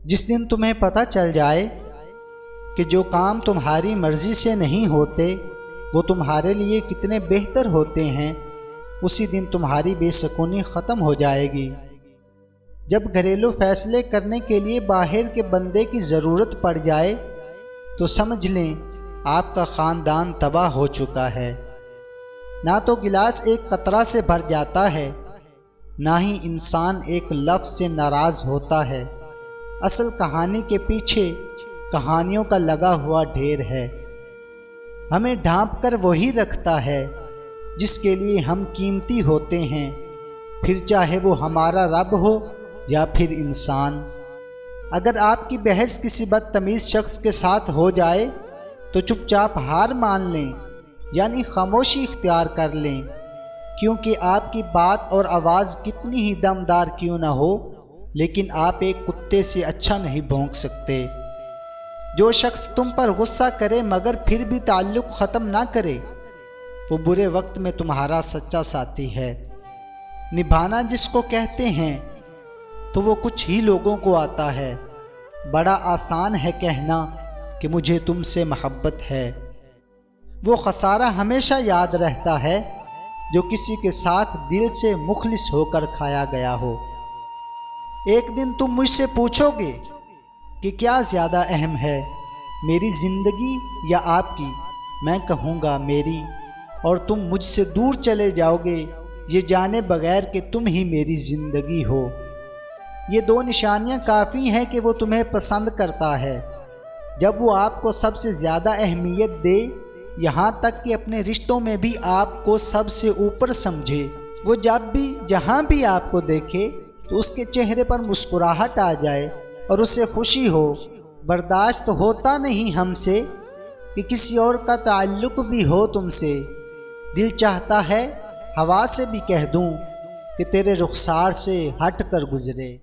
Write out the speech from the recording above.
جس دن تمہیں پتہ چل جائے کہ جو کام تمہاری مرضی سے نہیں ہوتے وہ تمہارے لیے کتنے بہتر ہوتے ہیں، اسی دن تمہاری بے سکونی ختم ہو جائے گی۔ جب گھریلو فیصلے کرنے کے لیے باہر کے بندے کی ضرورت پڑ جائے تو سمجھ لیں آپ کا خاندان تباہ ہو چکا ہے۔ نہ تو گلاس ایک قطرہ سے بھر جاتا ہے، نہ ہی انسان ایک لفظ سے ناراض ہوتا ہے۔ اصل کہانی کے پیچھے کہانیوں کا لگا ہوا ڈھیر ہے۔ ہمیں ڈھانپ کر وہی رکھتا ہے جس کے لیے ہم قیمتی ہوتے ہیں، پھر چاہے وہ ہمارا رب ہو یا پھر انسان۔ اگر آپ کی بحث کسی بدتمیز شخص کے ساتھ ہو جائے تو چپ چاپ ہار مان لیں، یعنی خاموشی اختیار کر لیں، کیونکہ آپ کی بات اور آواز کتنی ہی دمدار کیوں نہ ہو لیکن آپ ایک کتے سے اچھا نہیں بھونک سکتے۔ جو شخص تم پر غصہ کرے مگر پھر بھی تعلق ختم نہ کرے وہ برے وقت میں تمہارا سچا ساتھی ہے۔ نبھانا جس کو کہتے ہیں تو وہ کچھ ہی لوگوں کو آتا ہے۔ بڑا آسان ہے کہنا کہ مجھے تم سے محبت ہے۔ وہ خسارہ ہمیشہ یاد رہتا ہے جو کسی کے ساتھ دل سے مخلص ہو کر کھایا گیا ہو۔ ایک دن تم مجھ سے پوچھو گے کہ کیا زیادہ اہم ہے، میری زندگی یا آپ کی؟ میں کہوں گا میری، اور تم مجھ سے دور چلے جاؤ گے یہ جانے بغیر کہ تم ہی میری زندگی ہو۔ یہ دو نشانیاں کافی ہیں کہ وہ تمہیں پسند کرتا ہے۔ جب وہ آپ کو سب سے زیادہ اہمیت دے، یہاں تک کہ اپنے رشتوں میں بھی آپ کو سب سے اوپر سمجھے، وہ جب بھی جہاں بھی آپ کو دیکھے تو اس کے چہرے پر مسکراہٹ آ جائے اور اسے خوشی ہو۔ برداشت ہوتا نہیں ہم سے کہ کسی اور کا تعلق بھی ہو تم سے۔ دل چاہتا ہے ہوا سے بھی کہہ دوں کہ تیرے رخسار سے ہٹ کر گزرے۔